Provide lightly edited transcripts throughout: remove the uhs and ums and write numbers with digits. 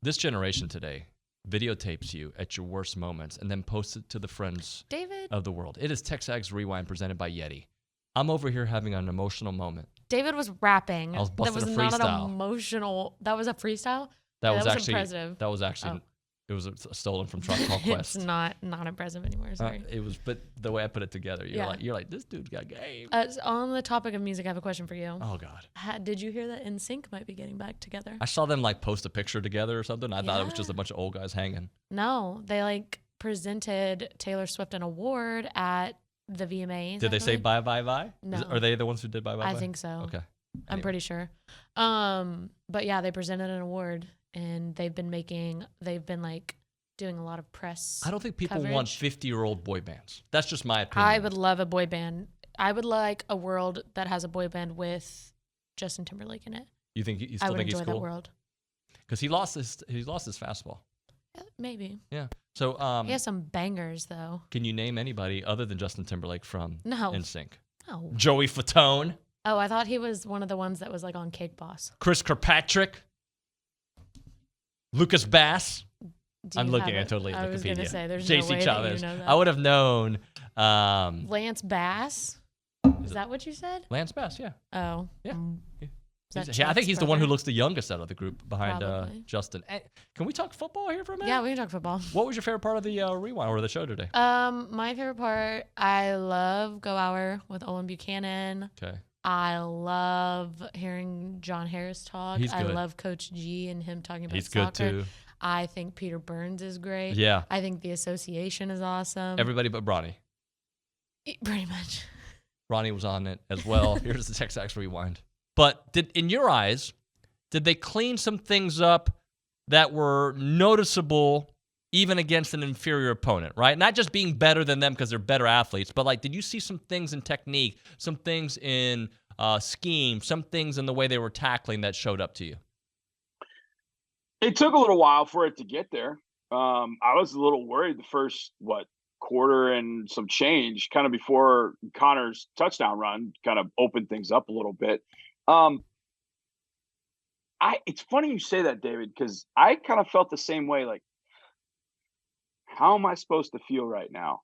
This generation today videotapes you at your worst moments and then posts it to the friends David. of the world. It is TexAgs Rewind presented by Yeti. I'm over here having an emotional moment. David was rapping. I was busting a That was not freestyle. an emotional. That was a freestyle. That Yeah, was actually impressive. That was actually Oh. It was stolen from Truck Call Quest. It's not impressive anymore. Sorry. It was, but the way I put it together, you're like, this dude's got game. On the topic of music, I have a question for you. Oh God. Did you hear that NSYNC might be getting back together? I saw them like post a picture together or something. I thought it was just a bunch of old guys hanging. No, they like presented Taylor Swift an award at the VMAs. Did they say bye bye bye? No. Are they the ones who did bye bye bye? I think so. Okay. I'm pretty sure. But yeah, they presented an award and they've been like doing a lot of press. I don't think people coverage. want 50-year-old boy bands. That's just my opinion. I would love a boy band. I would like a world that has a boy band with Justin Timberlake in it. You think you I still would think he's enjoy cool? that world. Because he lost his fastball. Maybe. Yeah. So He has some bangers though. can you name anybody other than Justin Timberlake from No. NSYNC? No. Joey Fatone, Oh, I thought he was one of the ones that was like on Cake Boss. Chris Kirkpatrick, Lucas Bass. Do I'm you looking have at it? totally I was Wikipedia. gonna say there's JC no way Chavez. that you know that. I would have known. Lance Bass. Is that what you said? Lance Bass, yeah. Oh. Yeah. Is that I think Chuck's he's the one who brother? looks the youngest out of the group behind Probably. Justin. Can we talk football here for a minute? Yeah, we can talk football. What was your favorite part of the rewind or the show today? My favorite part, I love Go Hour with Olin Buchanan. Okay. I love hearing John Harris talk. He's I good. love Coach G and him talking about He's soccer. good too. I think Peter Burns is great. Yeah. I think the association is awesome. Everybody but Bronny. Pretty much. Ronnie was on it as well. Here's the TexAgs Rewind. But in your eyes, did they clean some things up that were noticeable even against an inferior opponent, right? Not just being better than them because they're better athletes, but like, did you see some things in technique, some things in scheme, some things in the way they were tackling that showed up to you? It took a little while for it to get there. I was a little worried the first, quarter and some change, kind of before Connor's touchdown run, kind of opened things up a little bit. It's funny you say that, David, because I kind of felt the same way. Like, how am I supposed to feel right now?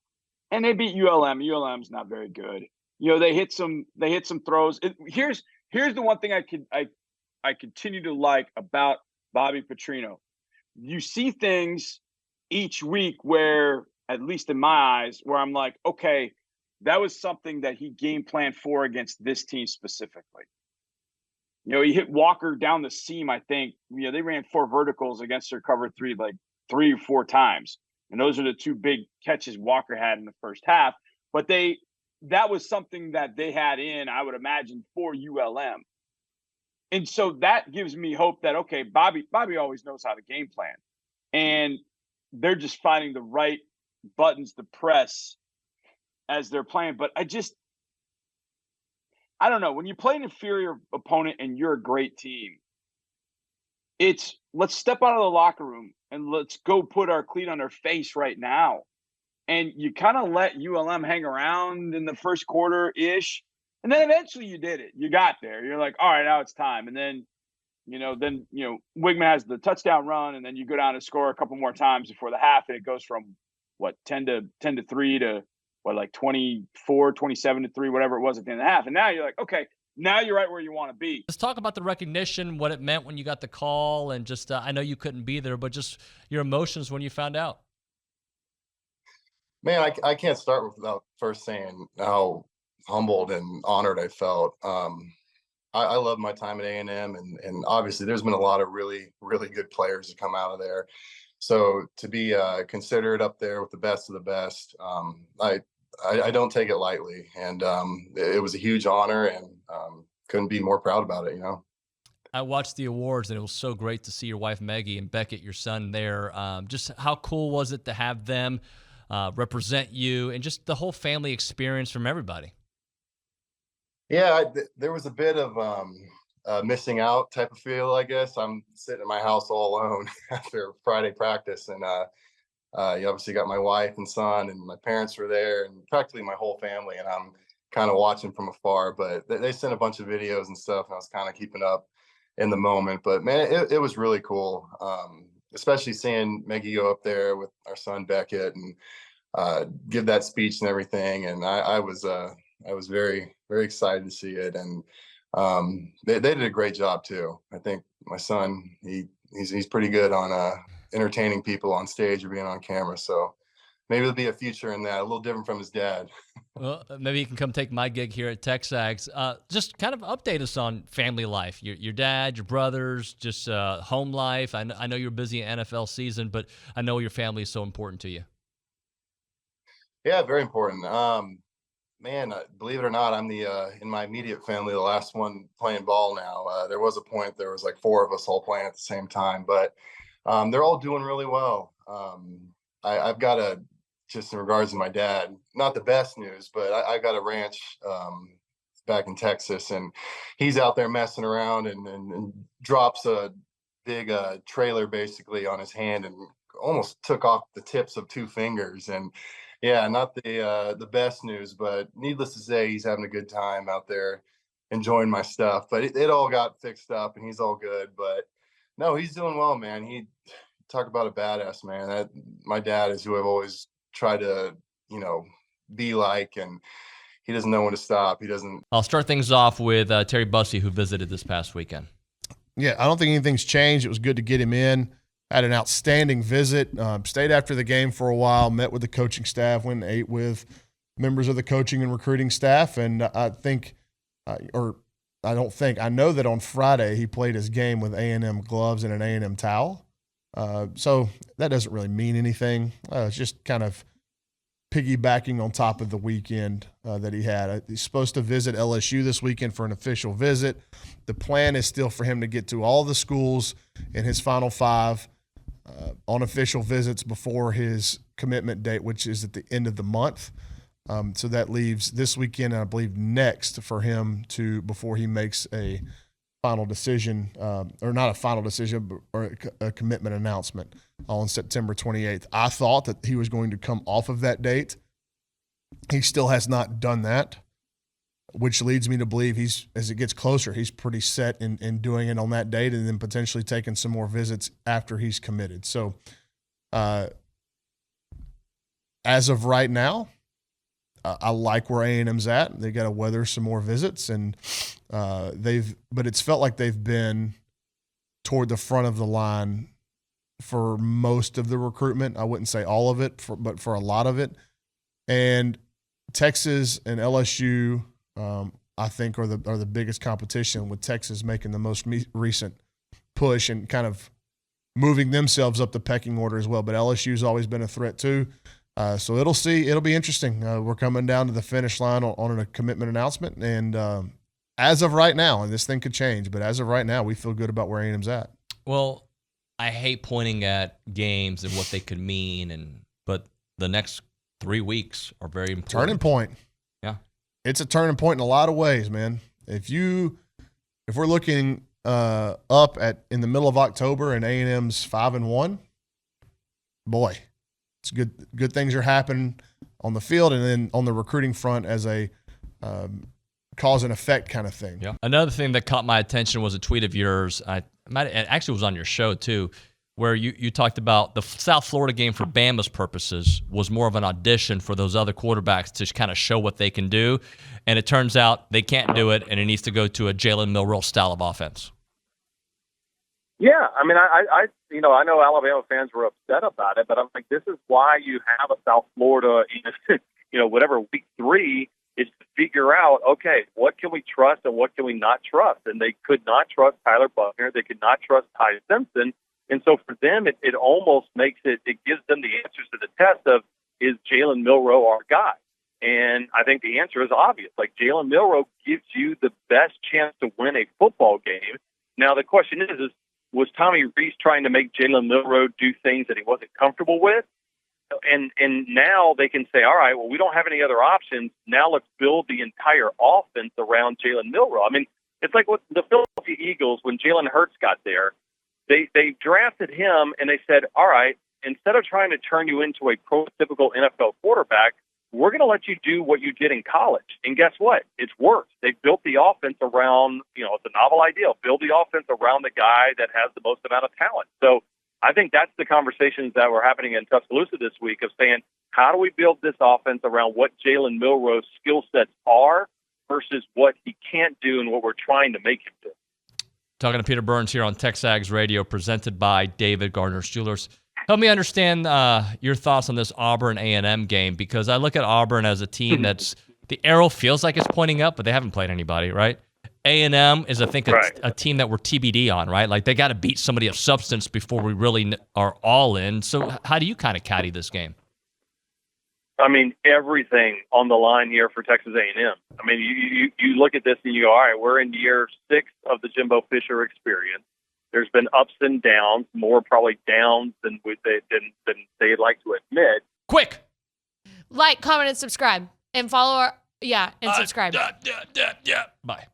And they beat ULM. ULM's not very good. They hit some throws. Here's the one thing I continue to like about Bobby Petrino. You see things each week where, at least in my eyes, where I'm like, okay, that was something that he game planned for against this team specifically. He hit Walker down the seam, I think. They ran 4 verticals against their cover 3 like 3 or 4 times. And those are the 2 big catches Walker had in the first half. But that was something that they had in, I would imagine, for ULM. And so that gives me hope that, okay, Bobby always knows how to game plan. And they're just finding the right buttons to press as they're playing. But I don't know. When you play an inferior opponent and you're a great team, it's let's step out of the locker room and let's go put our cleat on our face right now. And you kind of let ULM hang around in the first quarter-ish. And then eventually you did it. You got there. You're like, all right, now it's time. And then, Wigman has the touchdown run, and then you go down and score a couple more times before the half, and it goes from 10 to 3 to 24, 27 to 3, whatever it was at the end of the half. And now you're like, okay, now you're right where you want to be. Let's talk about the recognition, what it meant when you got the call, and just I know you couldn't be there, but just your emotions when you found out. Man, I can't start without first saying how humbled and honored I felt. I love my time at A&M, and obviously there's been a lot of really, really good players that come out of there. So to be considered up there with the best of the best, I don't take it lightly. And it was a huge honor, and couldn't be more proud about it, I watched the awards, and it was so great to see your wife, Maggie, and Beckett, your son, there. Just how cool was it to have them represent you, and just the whole family experience from everybody? Yeah, there was a bit of missing out type of feel, I guess. I'm sitting in my house all alone after Friday practice, and you obviously got my wife and son, and my parents were there, and practically my whole family, and I'm kind of watching from afar. But they sent a bunch of videos and stuff, and I was kind of keeping up in the moment. But man, it was really cool. especially seeing Meggie go up there with our son Beckett and give that speech and everything. And I was very, very excited to see it. And they did a great job too. I think my son, he's pretty good on entertaining people on stage or being on camera. So maybe there'll be a future in that, a little different from his dad. Well, maybe you can come take my gig here at TexAgs. Just kind of update us on family life. Your dad, your brothers, just home life. I know you're busy in NFL season, but I know your family is so important to you. Yeah, very important. Man, believe it or not, I'm the in my immediate family, the last one playing ball now. There was a point there was like 4 of us all playing at the same time, but they're all doing really well. I've got just in regards to my dad, not the best news, but I got a ranch back in Texas, and he's out there messing around and drops a big trailer basically on his hand and almost took off the tips of 2 fingers. And yeah, not the best news, but needless to say, he's having a good time out there enjoying my stuff. But it all got fixed up and he's all good. But no, he's doing well, man. He talk about a badass, man. My dad is who I've always tried to, be like, and he doesn't know when to stop. He doesn't. I'll start things off with Terry Bussey, who visited this past weekend. Yeah, I don't think anything's changed. It was good to get him in. Had an outstanding visit. Stayed after the game for a while, met with the coaching staff, went and ate with members of the coaching and recruiting staff. And I know that on Friday he played his game with A&M gloves and an A&M towel. So that doesn't really mean anything. It's just kind of piggybacking on top of the weekend that he had. He's supposed to visit LSU this weekend for an official visit. The plan is still for him to get to all the schools in his Final 5 on official visits before his commitment date, which is at the end of the month. So that leaves this weekend, and I believe next, for him to, before he makes a final decision, or not a final decision, but, or a commitment announcement on September 28th. I thought that he was going to come off of that date. He still has not done that, which leads me to believe as it gets closer, he's pretty set in doing it on that date and then potentially taking some more visits after he's committed. So as of right now, I like where A&M's at. They got to weather some more visits, and but it's felt like they've been toward the front of the line for most of the recruitment. I wouldn't say all of it, but for a lot of it. And Texas and LSU, I think, are the biggest competition, with Texas making the most recent push and kind of moving themselves up the pecking order as well. But LSU's always been a threat too. So it'll be interesting. We're coming down to the finish line on a commitment announcement. And as of right now, and this thing could change, but as of right now, we feel good about where A&M's at. Well, I hate pointing at games and what they could mean, but the next 3 weeks are very important. Turning point. Yeah. It's a turning point in a lot of ways, man. If we're looking up in the middle of October and A&M's 5-1, boy, it's good things are happening on the field and then on the recruiting front as a cause and effect kind of thing. Yeah. Another thing that caught my attention was a tweet of yours. It actually was on your show too, where you talked about the South Florida game for Bama's purposes was more of an audition for those other quarterbacks to kind of show what they can do. And it turns out they can't do it, and it needs to go to a Jalen Milroe style of offense. Yeah, I mean, I know Alabama fans were upset about it, but I'm like, this is why you have a South Florida, whatever week 3 is to figure out, okay, what can we trust and what can we not trust? And they could not trust Tyler Buckner. They could not trust Ty Simpson. And so for them, it almost makes it gives them the answers to the test of, is Jalen Milroe our guy? And I think the answer is obvious. Like, Jalen Milroe gives you the best chance to win a football game. Now, the question is was Tommy Rees trying to make Jalen Milroe do things that he wasn't comfortable with? And now they can say, all right, well, we don't have any other options. Now let's build the entire offense around Jalen Milroe. I mean, it's like with the Philadelphia Eagles when Jalen Hurts got there. They drafted him and they said, all right, instead of trying to turn you into a prototypical NFL quarterback, we're going to let you do what you did in college. And guess what? It's worked. They built the offense around, it's a novel idea. Build the offense around the guy that has the most amount of talent. So I think that's the conversations that were happening in Tuscaloosa this week of saying, how do we build this offense around what Jalen Milroe's skill sets are versus what he can't do and what we're trying to make him do. Talking to Peter Burns here on TexAgs Radio, presented by David Gardner's Jewelers. Help me understand your thoughts on this Auburn A&M game, because I look at Auburn as a team that's the arrow feels like it's pointing up, but they haven't played anybody, right? A&M is, I think, a team that we're TBD on, right? Like they got to beat somebody of substance before we really are all in. So how do you kind of caddy this game? I mean, everything on the line here for Texas A&M. I mean, you look at this and you go, all right, we're in year 6 of the Jimbo Fisher experience. There's been ups and downs, more probably downs than they'd like to admit. Quick! Like, comment, and subscribe. And follow our, and subscribe. Bye.